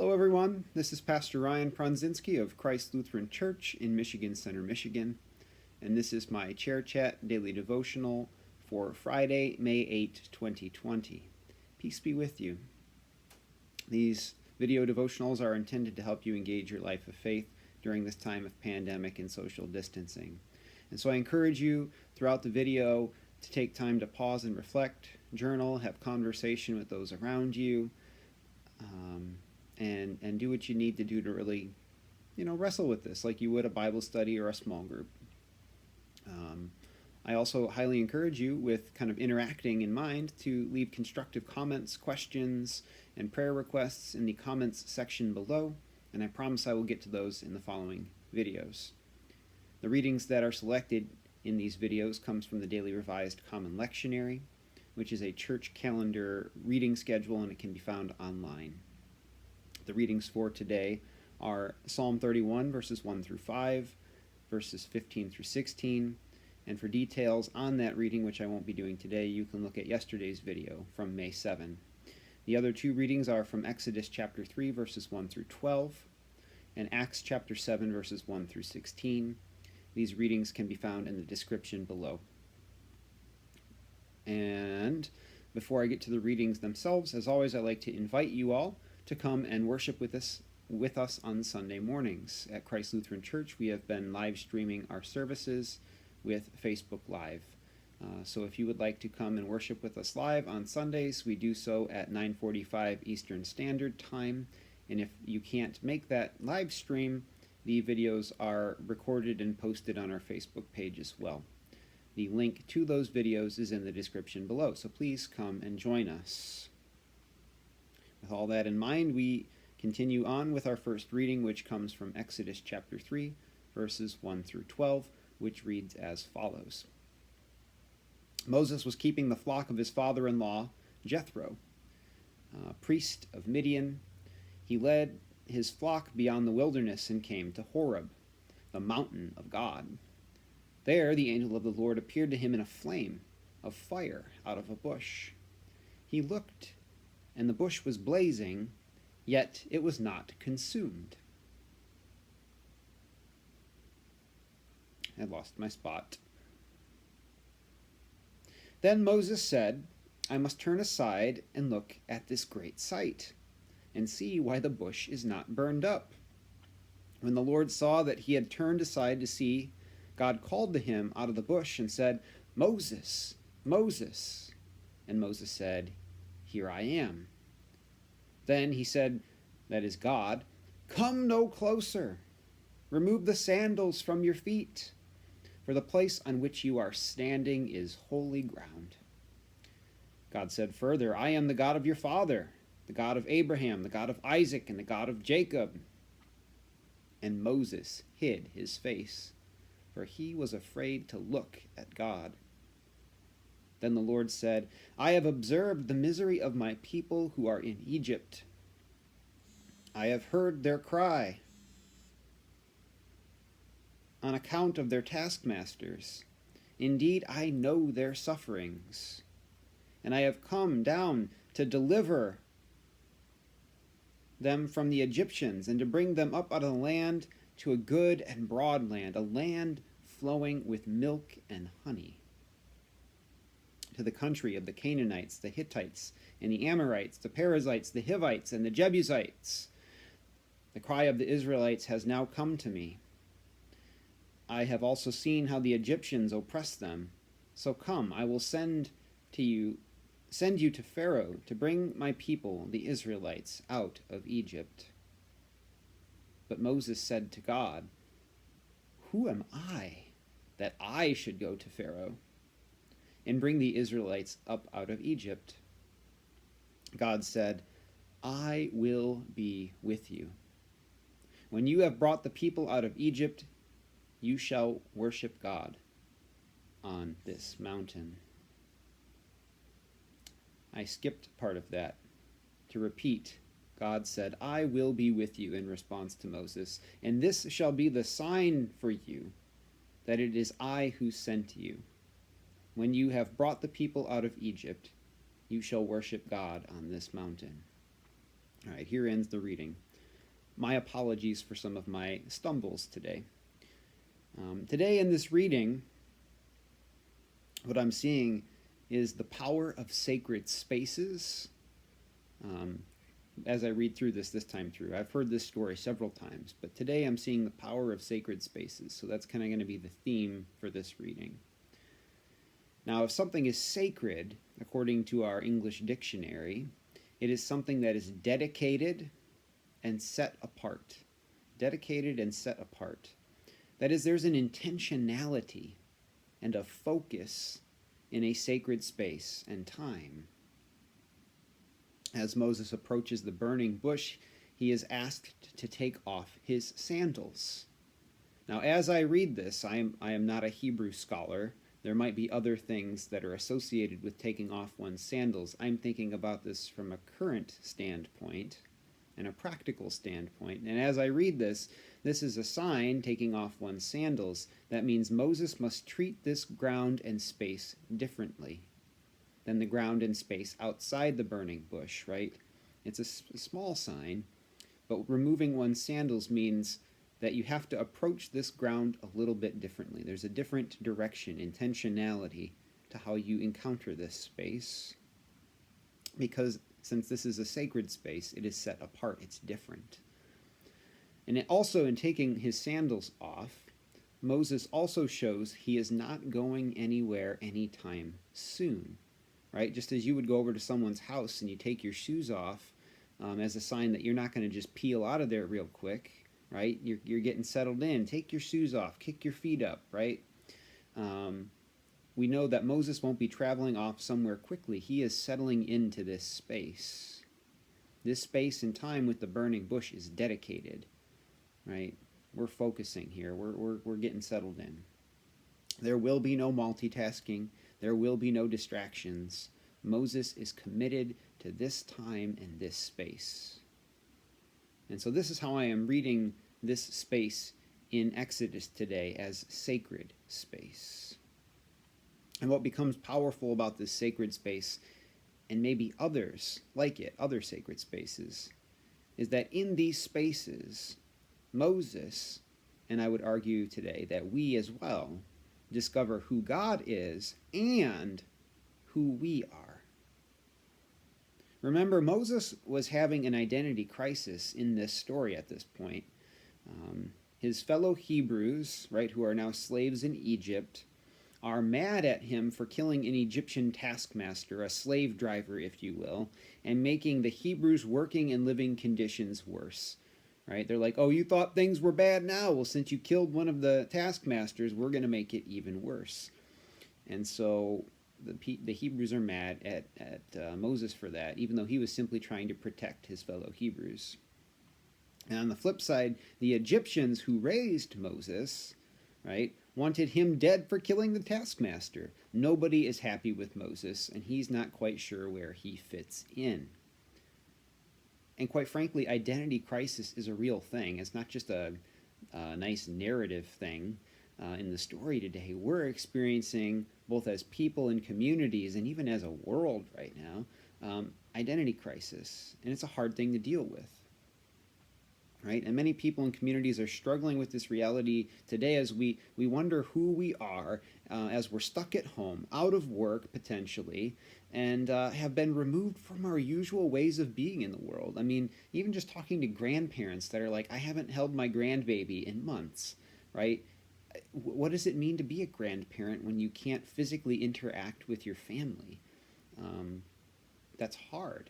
Hello, everyone. This is Pastor Ryan Pronzinski of Christ Lutheran Church in Michigan Center, Michigan, and this is my Chair Chat Daily Devotional for Friday, May 8, 2020. Peace be with you. These video devotionals are intended to help you engage your life of faith during this time of pandemic and social distancing. And so I encourage you throughout the video to take time to pause and reflect, journal, have conversation with those around you, and do what you need to do to really, wrestle with this like you would a Bible study or a small group. I also highly encourage you, with kind of interacting in mind, to leave constructive comments, questions, and prayer requests in the comments section below, and I promise I will get to those in the following videos. The readings that are selected in these videos comes from the Daily Revised Common Lectionary, which is a church calendar reading schedule, and it can be found online. The readings for today are Psalm 31, verses 1 through 5, verses 15 through 16, and for details on that reading, which I won't be doing today, you can look at yesterday's video from May 7. The other two readings are from Exodus chapter 3, verses 1 through 12, and Acts chapter 7, verses 1 through 16. These readings can be found in the description below. And before I get to the readings themselves, as always, I'd like to invite you all to come and worship with us on Sunday mornings. At Christ Lutheran Church, we have been live streaming our services with Facebook Live. So if you would like to come and worship with us live on Sundays, we do so at 9:45 Eastern Standard Time. And if you can't make that live stream, the videos are recorded and posted on our Facebook page as well. The link to those videos is in the description below, so please come and join us. With all that in mind, we continue on with our first reading, which comes from Exodus chapter 3, verses 1 through 12, which reads as follows. Moses was keeping the flock of his father-in-law, Jethro, priest of Midian. He led his flock beyond the wilderness and came to Horeb, the mountain of God. There the angel of the Lord appeared to him in a flame of fire out of a bush. He looked, and the bush was blazing, yet it was not consumed. I lost my spot. Then Moses said, I must turn aside and look at this great sight, and see why the bush is not burned up. When the Lord saw that he had turned aside to see, God called to him out of the bush and said, Moses, Moses. And Moses said, Here I am. Then he said, that is God, Come no closer. Remove the sandals from your feet, for the place on which you are standing is holy ground. God said further, I am the God of your father, the God of Abraham, the God of Isaac, and the God of Jacob. And Moses hid his face, for he was afraid to look at God. Then the Lord said, I have observed the misery of my people who are in Egypt. I have heard their cry on account of their taskmasters. Indeed, I know their sufferings, and I have come down to deliver them from the Egyptians and to bring them up out of the land to a good and broad land, a land flowing with milk and honey, to the country of the Canaanites, the Hittites, and the Amorites, the Perizzites, the Hivites, and the Jebusites. The cry of the Israelites has now come to me. I have also seen how the Egyptians oppress them. So come, I will send you to Pharaoh to bring my people, the Israelites, out of Egypt. But Moses said to God, Who am I, that I should go to Pharaoh and bring the Israelites up out of Egypt? God said, I will be with you. When you have brought the people out of Egypt, you shall worship God on this mountain. I skipped part of that to repeat. God said, I will be with you in response to Moses, and this shall be the sign for you that it is I who sent you. When you have brought the people out of Egypt, you shall worship God on this mountain. All right, here ends the reading. My apologies for some of my stumbles today. Today in this reading, what I'm seeing is the power of sacred spaces. As I read through this time through, I've heard this story several times, but today I'm seeing the power of sacred spaces. So that's kind of going to be the theme for this reading. Now, if something is sacred, according to our English dictionary, it is something that is dedicated and set apart. Dedicated and set apart. That is, there's an intentionality and a focus in a sacred space and time. As Moses approaches the burning bush, he is asked to take off his sandals. Now, as I read this, I am not a Hebrew scholar. There might be other things that are associated with taking off one's sandals. I'm thinking about this from a current standpoint and a practical standpoint. And as I read this, this is a sign, taking off one's sandals. That means Moses must treat this ground and space differently than the ground and space outside the burning bush, right? It's a small sign, but removing one's sandals means that you have to approach this ground a little bit differently. There's a different direction, intentionality to how you encounter this space. Because since this is a sacred space, it is set apart, it's different. And it also, in taking his sandals off, Moses also shows he is not going anywhere anytime soon. Right? Just as you would go over to someone's house and you take your shoes off as a sign that you're not going to just peel out of there real quick, right? You're getting settled in. Take your shoes off. Kick your feet up, right? We know that Moses won't be traveling off somewhere quickly. He is settling into this space. This space and time with the burning bush is dedicated, right? We're focusing here. We're getting settled in. There will be no multitasking. There will be no distractions. Moses is committed to this time and this space. And so this is how I am reading this space in Exodus today, as sacred space. And what becomes powerful about this sacred space, and maybe others like it, other sacred spaces, is that in these spaces, Moses, and I would argue today that we as well, discover who God is and who we are. Remember, Moses was having an identity crisis in this story at this point. His fellow Hebrews, right, who are now slaves in Egypt, are mad at him for killing an Egyptian taskmaster, a slave driver, if you will, and making the Hebrews' working and living conditions worse. Right? They're like, oh, you thought things were bad now? Well, since you killed one of the taskmasters, we're going to make it even worse. And so the Hebrews are mad at Moses for that, even though he was simply trying to protect his fellow Hebrews. And on the flip side, the Egyptians who raised Moses, right, wanted him dead for killing the taskmaster. Nobody is happy with Moses, and he's not quite sure where he fits in. And quite frankly, identity crisis is a real thing. It's not just a nice narrative thing in the story today. We're experiencing, both as people and communities, and even as a world right now, identity crisis. And it's a hard thing to deal with. Right? And many people and communities are struggling with this reality today as we wonder who we are as we're stuck at home, out of work potentially, and have been removed from our usual ways of being in the world. I mean, even just talking to grandparents that are like, I haven't held my grandbaby in months, right? What does it mean to be a grandparent when you can't physically interact with your family? That's hard.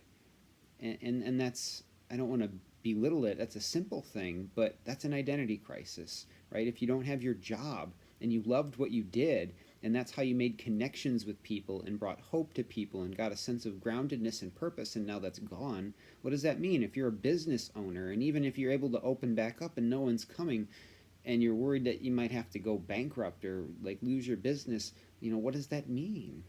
And that's, I don't want to belittle it, that's a simple thing, but that's an identity crisis, right? If you don't have your job and you loved what you did, and that's how you made connections with people and brought hope to people and got a sense of groundedness and purpose, and now that's gone, what does that mean? If you're a business owner, and even if you're able to open back up and no one's coming, and you're worried that you might have to go bankrupt or like lose your business, you know, what does that mean?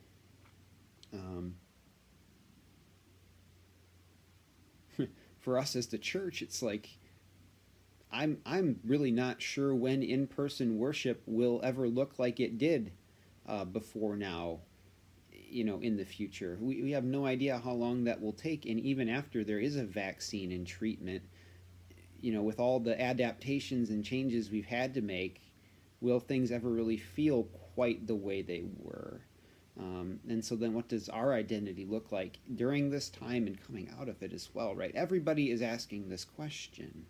For us as the church, it's like I'm really not sure when in-person worship will ever look like it did before now. in the future. We have no idea how long that will take, and even after there is a vaccine and treatment, with all the adaptations and changes we've had to make, will things ever really feel quite the way they were? And so then what does our identity look like during this time and coming out of it as well, right? Everybody is asking this question.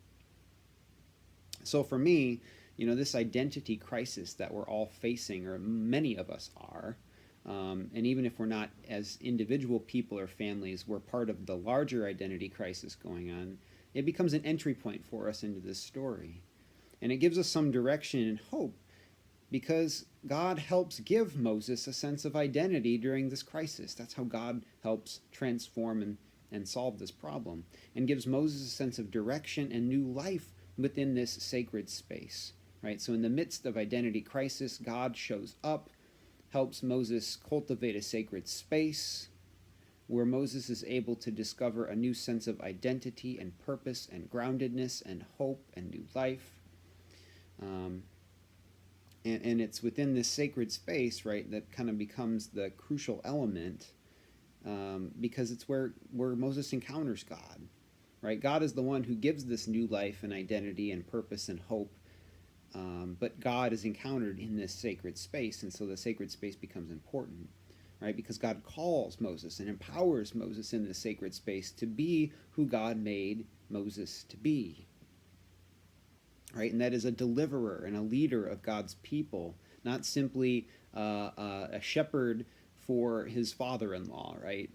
So for me, this identity crisis that we're all facing, or many of us are, and even if we're not as individual people or families, we're part of the larger identity crisis going on, it becomes an entry point for us into this story. And it gives us some direction and hope, because God helps give Moses a sense of identity during this crisis. That's how God helps transform and solve this problem, and gives Moses a sense of direction and new life within this sacred space, right? So in the midst of identity crisis, God shows up, helps Moses cultivate a sacred space where Moses is able to discover a new sense of identity and purpose and groundedness and hope and new life. And it's within this sacred space, right, that kind of becomes the crucial element, because it's where Moses encounters God, right? God is the one who gives this new life and identity and purpose and hope, but God is encountered in this sacred space, and so the sacred space becomes important, right? Because God calls Moses and empowers Moses in this sacred space to be who God made Moses to be. Right, and that is a deliverer and a leader of God's people, not simply a shepherd for his father-in-law, right?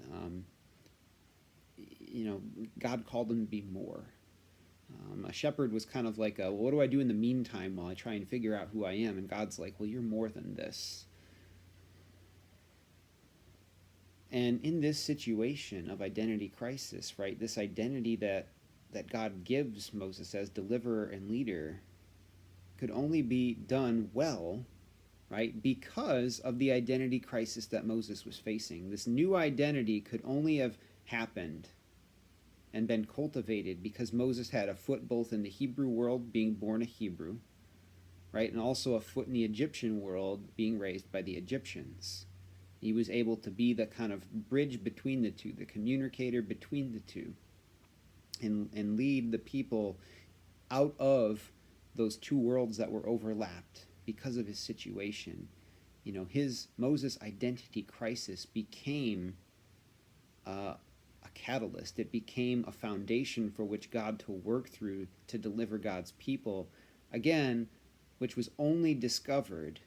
God called him to be more. A shepherd was kind of like, well, what do I do in the meantime while I try and figure out who I am? And God's like, well, you're more than this. And in this situation of identity crisis, right, this identity that God gives Moses as deliverer and leader could only be done well, right, because of the identity crisis that Moses was facing. This new identity could only have happened and been cultivated because Moses had a foot both in the Hebrew world, being born a Hebrew, right, and also a foot in the Egyptian world, being raised by the Egyptians. He was able to be the kind of bridge between the two, the communicator between the two, and lead the people out of those two worlds that were overlapped because of his situation. His Moses identity crisis became a catalyst. It became a foundation for which God to work through to deliver God's people, again, which was only discovered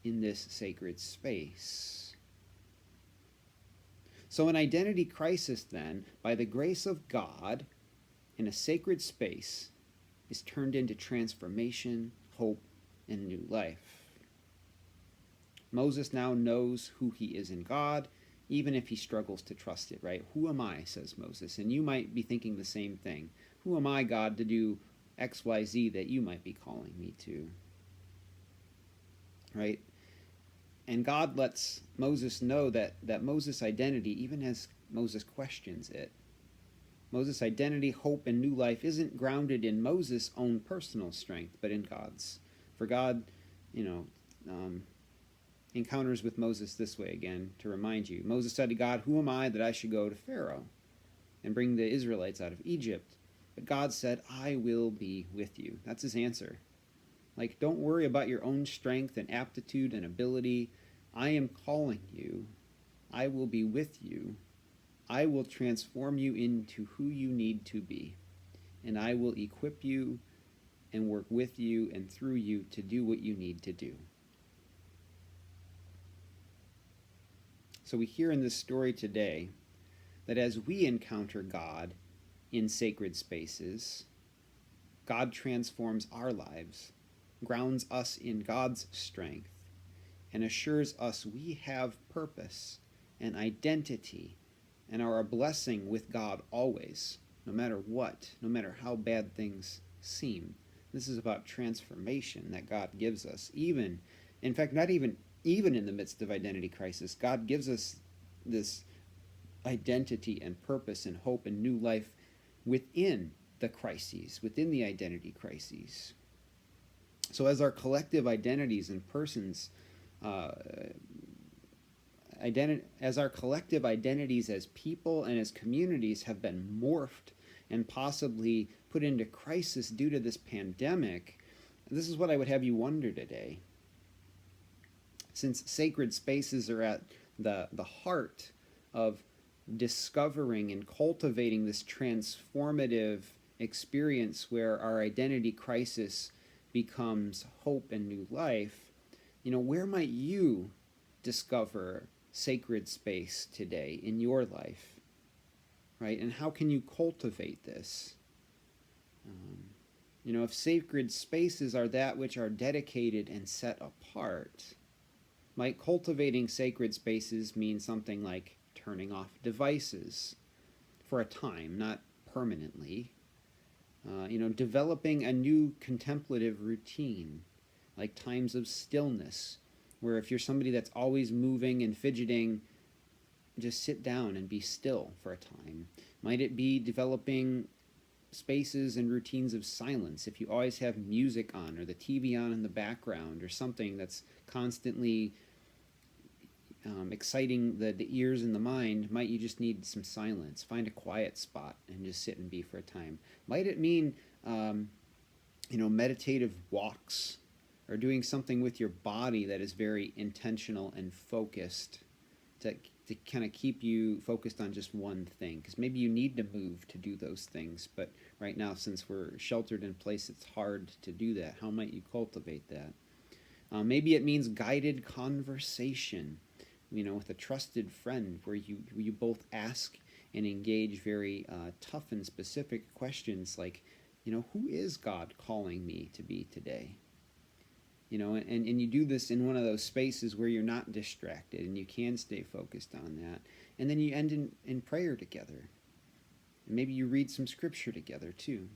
in this sacred space. So an identity crisis, then, by the grace of God, in a sacred space, is turned into transformation, hope, and new life. Moses now knows who he is in God, even if he struggles to trust it, right? Who am I, says Moses? And you might be thinking the same thing. Who am I, God, to do X, Y, Z that you might be calling me to? Right? And God lets Moses know that Moses' identity, even as Moses questions it, Moses' identity, hope, and new life isn't grounded in Moses' own personal strength, but in God's. For God, encounters with Moses this way again, to remind you. Moses said to God, who am I that I should go to Pharaoh and bring the Israelites out of Egypt? But God said, I will be with you. That's his answer. Like, don't worry about your own strength and aptitude and ability. I am calling you. I will be with you. I will transform you into who you need to be, and I will equip you and work with you and through you to do what you need to do. So we hear in this story today that as we encounter God in sacred spaces, God transforms our lives, grounds us in God's strength, and assures us we have purpose and identity and are a blessing with God always, no matter what, no matter how bad things seem. This is about transformation that God gives us, even, in fact, not even in the midst of identity crisis. God gives us this identity and purpose and hope and new life within the crises, within the identity crises. So as our collective identities and persons as our collective identities as people and as communities have been morphed and possibly put into crisis due to this pandemic, this is what I would have you wonder today. Since sacred spaces are at the heart of discovering and cultivating this transformative experience where our identity crisis becomes hope and new life, where might you discover sacred space today in your life, right? And how can you cultivate this? If sacred spaces are that which are dedicated and set apart, might cultivating sacred spaces mean something like turning off devices for a time, not permanently? Developing a new contemplative routine, like times of stillness, where if you're somebody that's always moving and fidgeting, just sit down and be still for a time. Might it be developing spaces and routines of silence if you always have music on or the TV on in the background or something that's constantly exciting the ears and the mind? Might you just need some silence? Find a quiet spot and just sit and be for a time. Might it mean meditative walks or doing something with your body that is very intentional and focused to kind of keep you focused on just one thing? Because maybe you need to move to do those things, but right now, since we're sheltered in place, it's hard to do that. How might you cultivate that? Maybe it means guided conversation, with a trusted friend where you both ask and engage very tough and specific questions like, who is God calling me to be today? And you do this in one of those spaces where you're not distracted and you can stay focused on that. And then you end in prayer together. And maybe you read some scripture together too.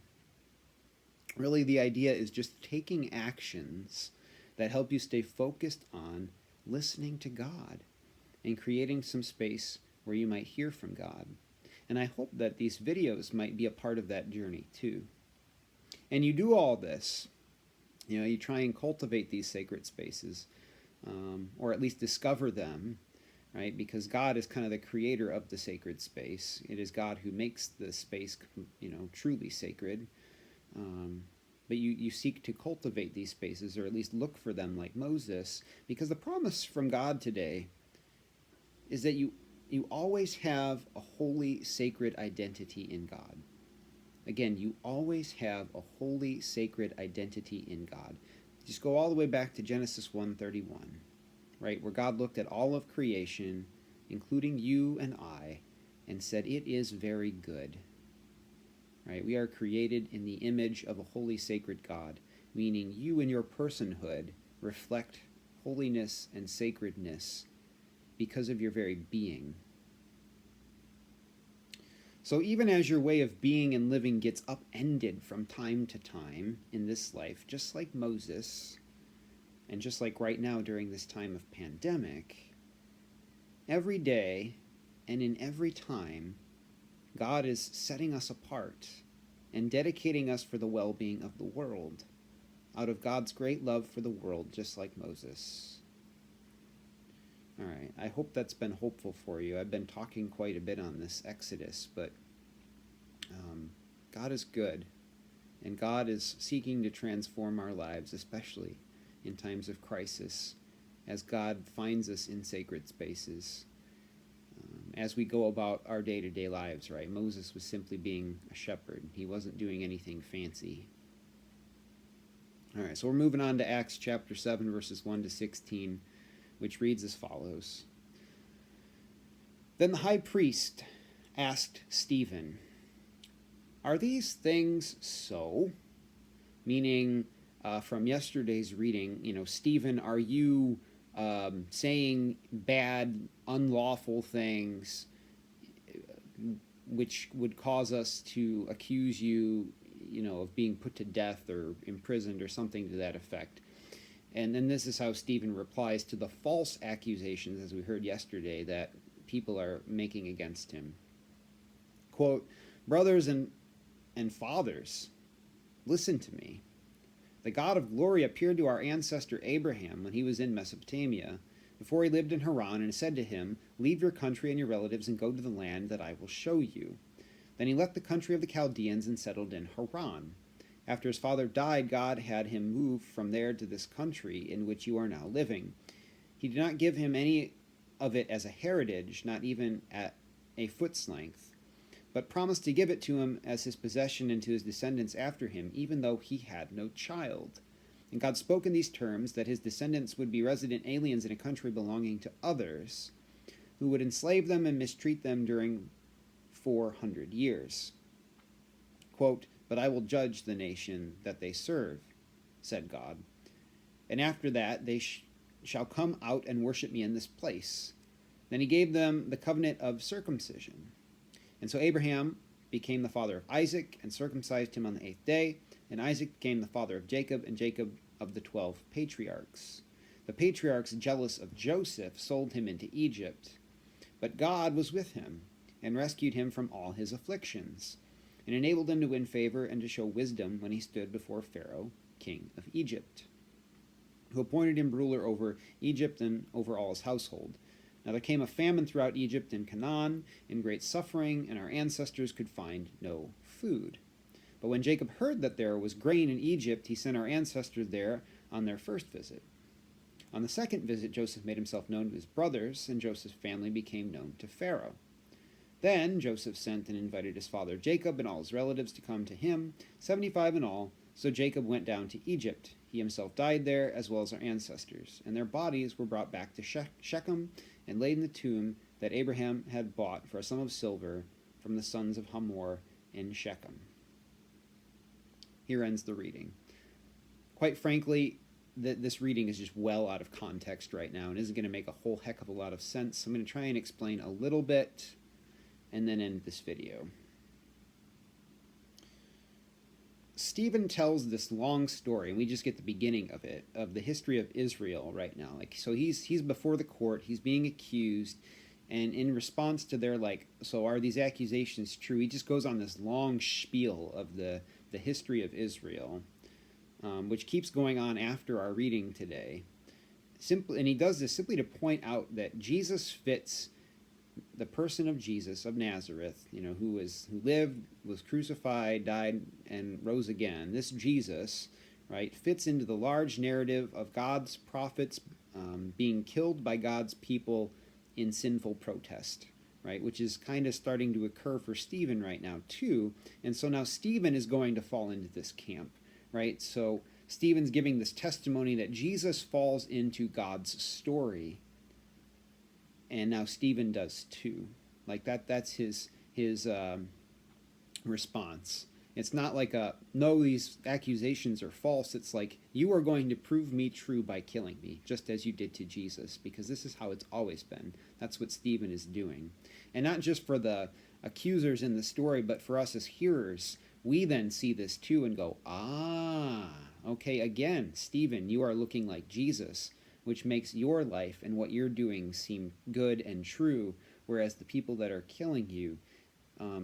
Really, the idea is just taking actions that help you stay focused on listening to God and creating some space where you might hear from God. And I hope that these videos might be a part of that journey too. And you do all this. You try and cultivate these sacred spaces, or at least discover them, right? Because God is kind of the creator of the sacred space. It is God who makes the space, truly sacred. But you seek to cultivate these spaces, or at least look for them like Moses, because the promise from God today is that you always have a holy, sacred identity in God. Again, you always have a holy, sacred identity in God. Just go all the way back to Genesis 1:31, right? Where God looked at all of creation, including you and I, and said, "It is very good." Right? We are created in the image of a holy, sacred God, meaning you in your personhood reflect holiness and sacredness because of your very being. So even as your way of being and living gets upended from time to time in this life, just like Moses, and just like right now during this time of pandemic, every day and in every time, God is setting us apart and dedicating us for the well-being of the world, out of God's great love for the world, just like Moses. All right, I hope that's been hopeful for you. I've been talking quite a bit on this Exodus, but God is good, and God is seeking to transform our lives, especially in times of crisis, as God finds us in sacred spaces. As we go about our day-to-day lives, right? Moses was simply being a shepherd. He wasn't doing anything fancy. All right, so we're moving on to Acts chapter 7, verses 1 to 16, which reads as follows. Then the high priest asked Stephen, "Are these things so?" Meaning, from yesterday's reading, Stephen, are you saying bad, unlawful things which would cause us to accuse you, of being put to death or imprisoned or something to that effect? And then this is how Stephen replies to the false accusations, as we heard yesterday, that people are making against him. Quote, "Brothers and fathers, listen to me. The God of glory appeared to our ancestor Abraham when he was in Mesopotamia, before he lived in Haran, and said to him, Leave your country and your relatives and go to the land that I will show you. Then he left the country of the Chaldeans and settled in Haran. After his father died, God had him move from there to this country in which you are now living. He did not give him any of it as a heritage, not even at a foot's length, but promised to give it to him as his possession and to his descendants after him, even though he had no child. And God spoke in these terms, that his descendants would be resident aliens in a country belonging to others, who would enslave them and mistreat them during 400 years. Quote, But I will judge the nation that they serve, said God. And after that they shall come out and worship me in this place. Then he gave them the covenant of circumcision. And so Abraham became the father of Isaac, and circumcised him on the 8th day. And Isaac became the father of Jacob, and Jacob of the 12 patriarchs. The patriarchs, jealous of Joseph, sold him into Egypt. But God was with him, and rescued him from all his afflictions, and enabled him to win favor and to show wisdom when he stood before Pharaoh, king of Egypt, who appointed him ruler over Egypt and over all his household. Now there came a famine throughout Egypt and Canaan, and great suffering, and our ancestors could find no food. But when Jacob heard that there was grain in Egypt, he sent our ancestors there on their first visit. On the second visit, Joseph made himself known to his brothers, and Joseph's family became known to Pharaoh. Then Joseph sent and invited his father Jacob and all his relatives to come to him, 75 in all. So Jacob went down to Egypt. He himself died there, as well as our ancestors, and their bodies were brought back to Shechem and laid in the tomb that Abraham had bought for a sum of silver from the sons of Hamor in Shechem. Here ends the reading. Quite frankly, this reading is just well out of context right now and isn't going to make a whole heck of a lot of sense. I'm going to try and explain a little bit and then end this video. Stephen tells this long story, and we just get the beginning of it, of the history of Israel right now. So he's before the court, he's being accused, and in response to their so are these accusations true? He just goes on this long spiel of the history of Israel, which keeps going on after our reading today. And he does this simply to point out that Jesus fits the person of Jesus of Nazareth, who lived, was crucified, died, and rose again. This Jesus, right, fits into the large narrative of God's prophets being killed by God's people in sinful protest, right, which is kind of starting to occur for Stephen right now too. And so now Stephen is going to fall into this camp, right? So Stephen's giving this testimony that Jesus falls into God's story. And now Stephen does too. That's his response. It's not no, these accusations are false. It's you are going to prove me true by killing me, just as you did to Jesus, because this is how it's always been. That's what Stephen is doing. And not just for the accusers in the story, but for us as hearers, we then see this too and go, okay, again, Stephen, you are looking like Jesus, which makes your life and what you're doing seem good and true, whereas the people that are killing you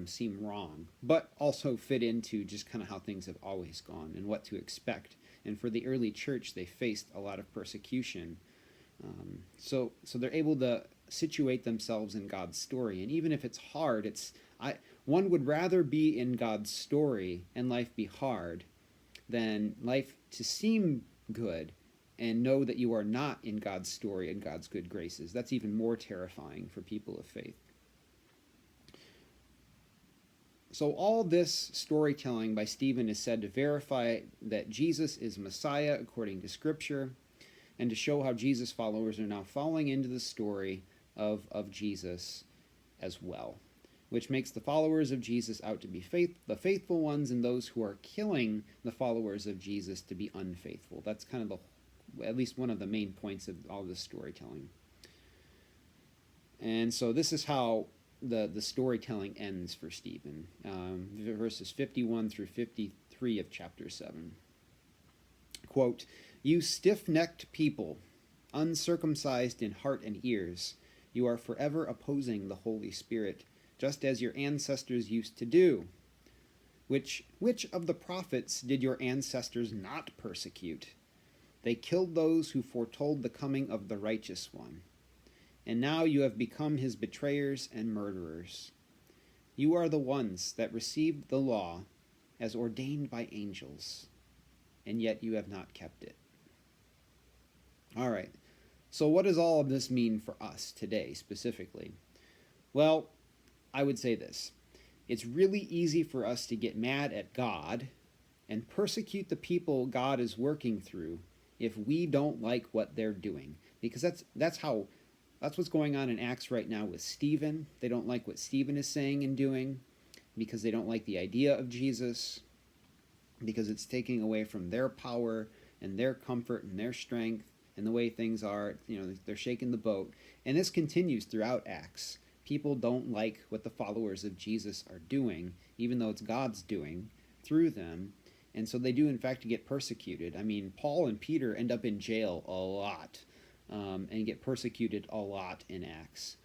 seem wrong, but also fit into just kind of how things have always gone and what to expect. And for the early church, they faced a lot of persecution. So they're able to situate themselves in God's story. And even if it's hard, one would rather be in God's story and life be hard than life to seem good and know that you are not in God's story and God's good graces. That's even more terrifying for people of faith. So all this storytelling by Stephen is said to verify that Jesus is Messiah according to Scripture, and to show how Jesus followers are now falling into the story of Jesus as well, which makes the followers of Jesus out to be the faithful ones, and those who are killing the followers of Jesus to be unfaithful. That's kind of at least one of the main points of all this storytelling. And so this is how the storytelling ends for Stephen, verses 51 through 53 of chapter 7. Quote, "You stiff-necked people, uncircumcised in heart and ears, you are forever opposing the Holy Spirit, just as your ancestors used to do. Which of the prophets did your ancestors not persecute? They killed those who foretold the coming of the righteous one. And now you have become his betrayers and murderers. You are the ones that received the law as ordained by angels, and yet you have not kept it. All right, so what does all of this mean for us today specifically? Well, I would say this. It's really easy for us to get mad at God and persecute the people God is working through if we don't like what they're doing. Because that's what's going on in Acts right now with Stephen. They don't like what Stephen is saying and doing because they don't like the idea of Jesus, because it's taking away from their power and their comfort and their strength and the way things are. They're shaking the boat. And this continues throughout Acts. People don't like what the followers of Jesus are doing, even though it's God's doing through them. And so they do, in fact, get persecuted. I mean, Paul and Peter end up in jail a lot and get persecuted a lot in Acts.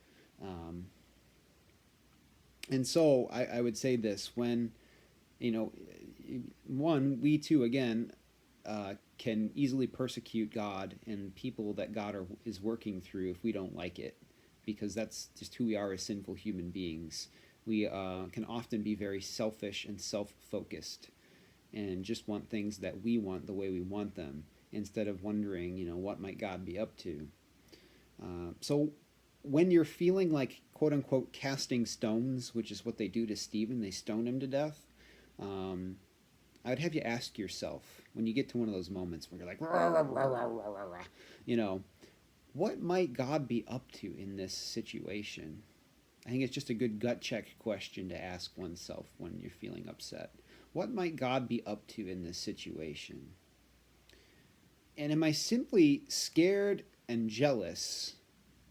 And so I would say this, when, we too, again, can easily persecute God and people that God is working through if we don't like it, because that's just who we are as sinful human beings. We can often be very selfish and self-focused and just want things that we want the way we want them, instead of wondering, what might God be up to? So when you're feeling like, quote unquote, casting stones, which is what they do to Stephen, they stone him to death, I would have you ask yourself, when you get to one of those moments where you're like, rah, rah, rah, rah, rah, rah, what might God be up to in this situation? I think it's just a good gut check question to ask oneself when you're feeling upset. What might God be up to in this situation? And am I simply scared and jealous,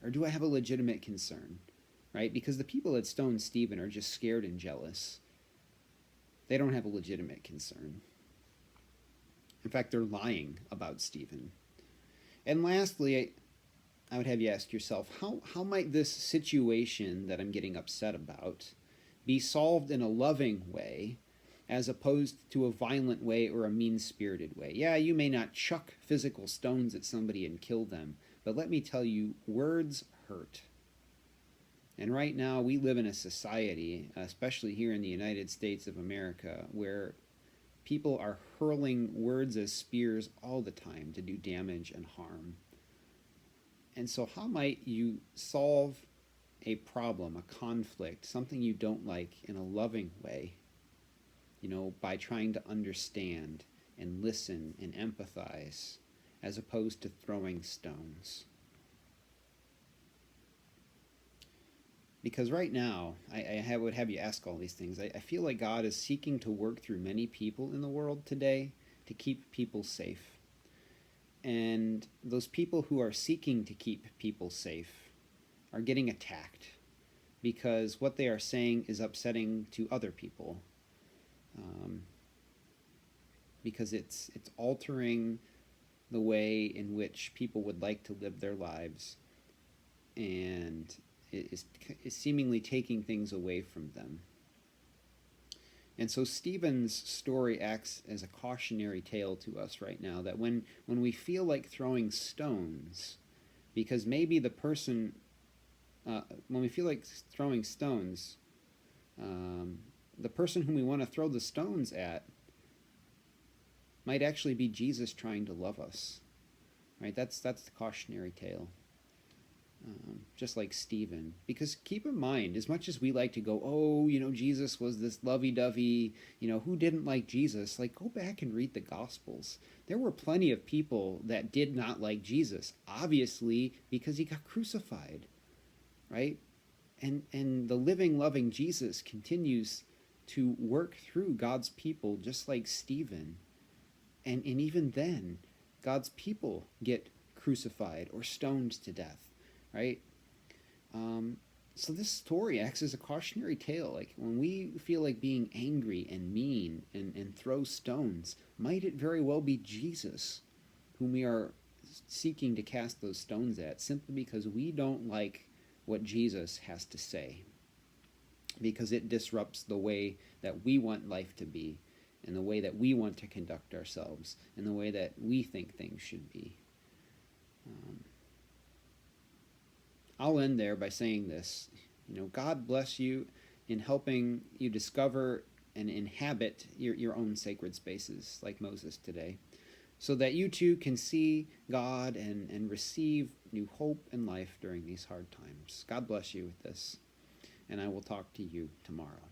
or do I have a legitimate concern? Right? Because the people that stoned Stephen are just scared and jealous. They don't have a legitimate concern. In fact, they're lying about Stephen. And lastly, I would have you ask yourself, how might this situation that I'm getting upset about be solved in a loving way, as opposed to a violent way or a mean-spirited way? Yeah, you may not chuck physical stones at somebody and kill them, but let me tell you, words hurt. And right now we live in a society, especially here in the United States of America, where people are hurling words as spears all the time to do damage and harm. And so how might you solve a problem, a conflict, something you don't like, in a loving way? By trying to understand and listen and empathize, as opposed to throwing stones. Because right now, I would have you ask all these things. I feel like God is seeking to work through many people in the world today to keep people safe. And those people who are seeking to keep people safe are getting attacked because what they are saying is upsetting to other people. Because it's altering the way in which people would like to live their lives, and it is seemingly taking things away from them. And so Stephen's story acts as a cautionary tale to us right now, that when we feel like throwing stones, because maybe the person, when we feel like throwing stones, the person whom we want to throw the stones at might actually be Jesus trying to love us. Right? That's the cautionary tale. Just like Stephen. Because keep in mind, as much as we like to go, Jesus was this lovey-dovey, who didn't like Jesus? Like, go back and read the Gospels. There were plenty of people that did not like Jesus, obviously, because he got crucified, right? And the living, loving Jesus continues to work through God's people, just like Stephen. And even then, God's people get crucified or stoned to death. Right? So this story acts as a cautionary tale. Like, when we feel like being angry and mean and throw stones, might it very well be Jesus whom we are seeking to cast those stones at, simply because we don't like what Jesus has to say, because it disrupts the way that we want life to be, in the way that we want to conduct ourselves, in the way that we think things should be. I'll end there by saying this. God bless you in helping you discover and inhabit your own sacred spaces, like Moses today, so that you too can see God and receive new hope and life during these hard times. God bless you with this, and I will talk to you tomorrow.